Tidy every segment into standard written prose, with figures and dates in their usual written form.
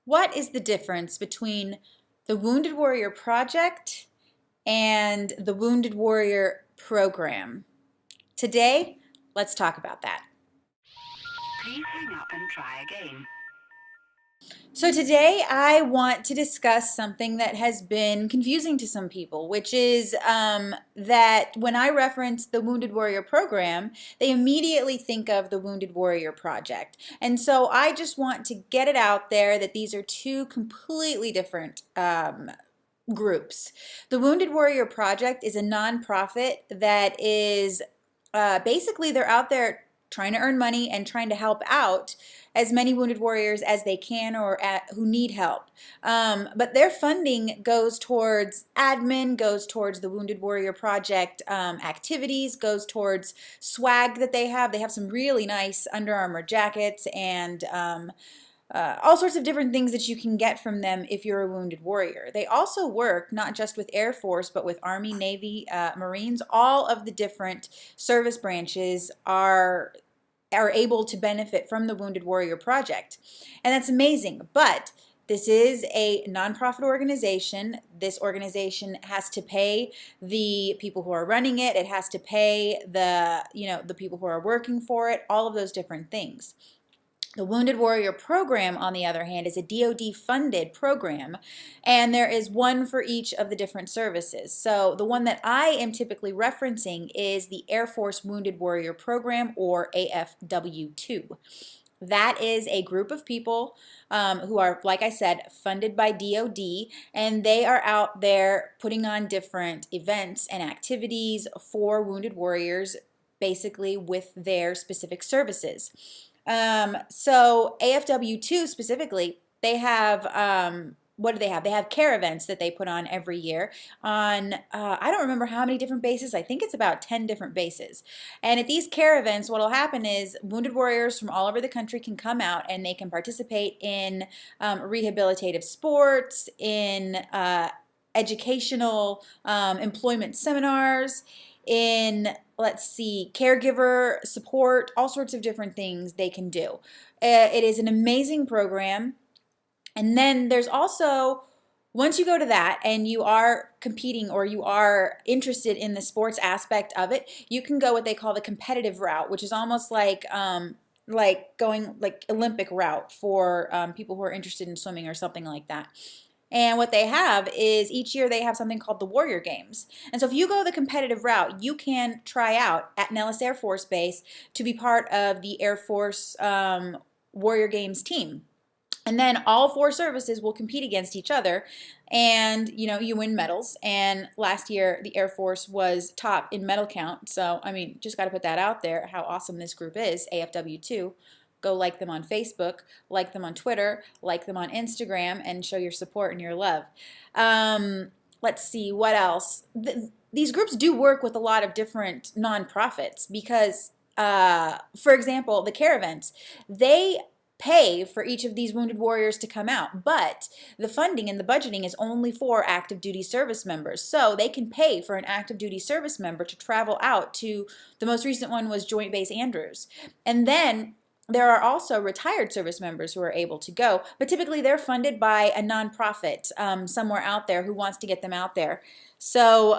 What is the difference between the Wounded Warrior Project and the Wounded Warrior Program? Today, let's talk about that. Please hang up and try again. So today I want to discuss something that has been confusing to some people, which is that when I reference the Wounded Warrior Program, they immediately think of the Wounded Warrior Project. And so I just want to get it out there that these are two completely different groups. The Wounded Warrior Project is a nonprofit that is basically they're out there trying to earn money and trying to help out as many wounded warriors as they can or who need help. But their funding goes towards admin, goes towards the Wounded Warrior Project activities, goes towards swag that they have. They have some really nice Under Armour jackets and all sorts of different things that you can get from them if you're a wounded warrior. They also work not just with Air Force, but with Army, Navy, Marines. All of the different service branches are able to benefit from the Wounded Warrior Project. And that's amazing. But this is a nonprofit organization. This organization has to pay the people who are running it. It has to pay the people who are working for it, all of those different things. The Wounded Warrior Program, on the other hand, is a DoD-funded program, and there is one for each of the different services. So the one that I am typically referencing is the Air Force Wounded Warrior Program, or AFW2. That is a group of people who are, like I said, funded by DoD, and they are out there putting on different events and activities for wounded warriors, basically with their specific services. So AFW2 specifically, they have, what do they have? They have care events that they put on every year on, I don't remember how many different bases. I think it's about 10 different bases. And at these care events, what will happen is wounded warriors from all over the country can come out and they can participate in rehabilitative sports, in educational employment seminars, in, let's see, caregiver support, all sorts of different things they can do. It is an amazing program. And then there's also, once you go to that and you are competing or you are interested in the sports aspect of it, you can go what they call the competitive route, which is almost like going like Olympic route for people who are interested in swimming or something like that. And what they have is each year they have something called the Warrior Games. And so if you go the competitive route, you can try out at Nellis Air Force Base to be part of the Air Force Warrior Games team. And then all four services will compete against each other, and you win medals. And last year the Air Force was top in medal count. So I mean, just got to put that out there, how awesome this group is, AFW2. Go like them on Facebook, like them on Twitter, like them on Instagram, and show your support and your love. Let's see, what else? These groups do work with a lot of different nonprofits because, for example, the care events, they pay for each of these wounded warriors to come out, but the funding and the budgeting is only for active duty service members. So they can pay for an active duty service member to travel out to, the most recent one was Joint Base Andrews. And then there are also retired service members who are able to go, but typically they're funded by a nonprofit somewhere out there who wants to get them out there. So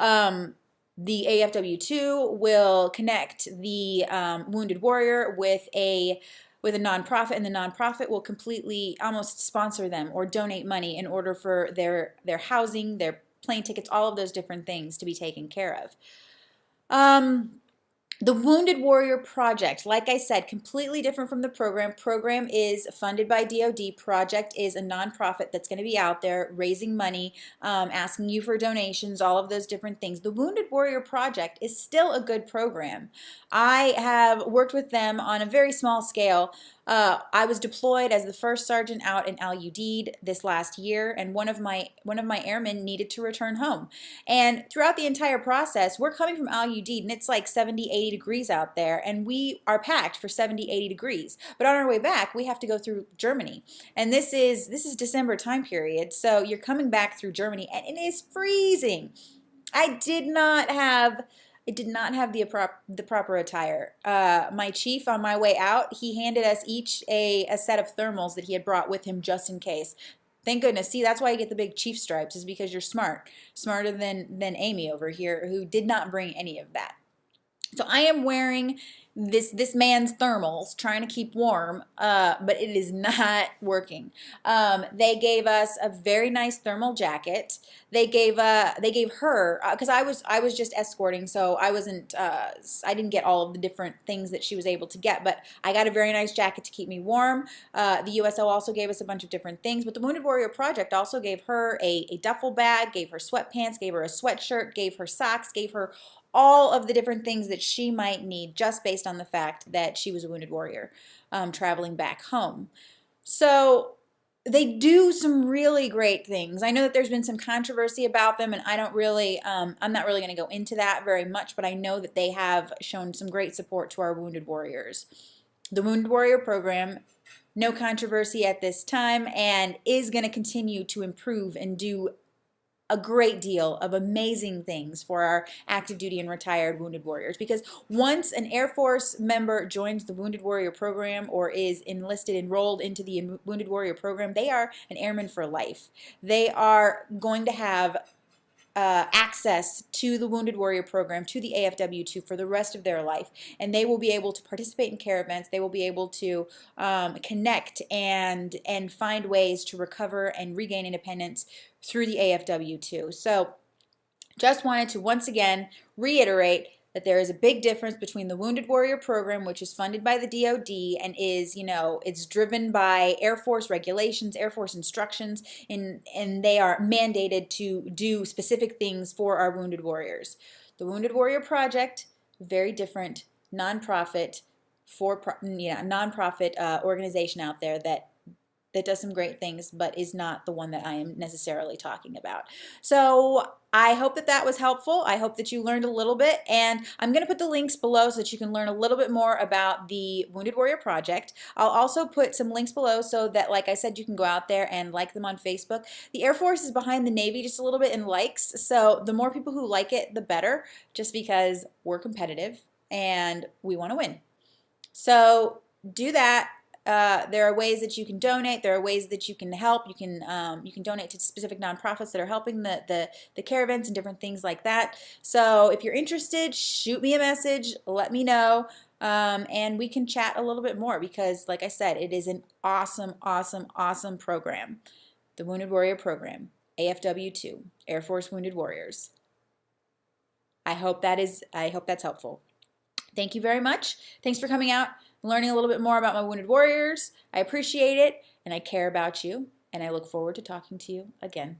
the AFW2 will connect the wounded warrior with a nonprofit, and the nonprofit will completely almost sponsor them or donate money in order for their housing, their plane tickets, all of those different things to be taken care of. The Wounded Warrior Project, like I said, completely different from the program. Program is funded by DoD. Project is a nonprofit that's going to be out there raising money, asking you for donations, all of those different things. The Wounded Warrior Project is still a good program. I have worked with them on a very small scale. I was deployed as the first sergeant out in Al Udeid this last year, and one of my airmen needed to return home. And throughout the entire process, we're coming from Al Udeid, and it's like 70, 80 degrees out there, and we are packed for 70, 80 degrees. But on our way back, we have to go through Germany, and this is December time period, so you're coming back through Germany, and it is freezing. I did not have the proper attire. My chief, on my way out, he handed us each a set of thermals that he had brought with him just in case. Thank goodness. See, that's why you get the big chief stripes, is because you're smart. Smarter than Amy over here, who did not bring any of that. So I am wearing this man's thermals, trying to keep warm, but it is not working. They gave us a very nice thermal jacket. They gave her, because I was just escorting, so I didn't get all of the different things that she was able to get, but I got a very nice jacket to keep me warm. The USO also gave us a bunch of different things, but the Wounded Warrior Project also gave her a duffel bag, gave her sweatpants, gave her a sweatshirt, gave her socks, gave her all of the different things that she might need, just based on the fact that she was a wounded warrior traveling back home. So they do some really great things. I know that there's been some controversy about them, and I'm not really going to go into that very much, but I know that they have shown some great support to our wounded warriors. The Wounded Warrior Program, no controversy at this time, and is going to continue to improve and do a great deal of amazing things for our active duty and retired wounded warriors, because once an Air Force member joins the Wounded Warrior Program or is enrolled into the Wounded Warrior Program, they are an airman for life. They are going to have access to the Wounded Warrior Program, to the AFW2 for the rest of their life, and they will be able to participate in care events. They will be able to connect and find ways to recover and regain independence through the AFW2. So just wanted to once again reiterate that there is a big difference between the Wounded Warrior Program, which is funded by the DoD and is, it's driven by Air Force regulations, Air Force instructions, and they are mandated to do specific things for our wounded warriors. The Wounded Warrior Project, very different, nonprofit, organization out there that does some great things, but is not the one that I am necessarily talking about. So I hope that was helpful. I hope that you learned a little bit, and I'm going to put the links below so that you can learn a little bit more about the Wounded Warrior Project. I'll also put some links below so that, like I said, you can go out there and like them on Facebook. The Air Force is behind the Navy just a little bit in likes, so the more people who like it, the better, just because we're competitive and we want to win. So do that. There are ways that you can donate. There are ways that you can help. You can donate to specific nonprofits that are helping the care events and different things like that. So if you're interested, shoot me a message. Let me know, and we can chat a little bit more, because, like I said, it is an awesome, awesome, awesome program. The Wounded Warrior Program, AFW2, Air Force Wounded Warriors. I hope that's helpful. Thank you very much. Thanks for coming out, learning a little bit more about my wounded warriors. I appreciate it, and I care about you, and I look forward to talking to you again.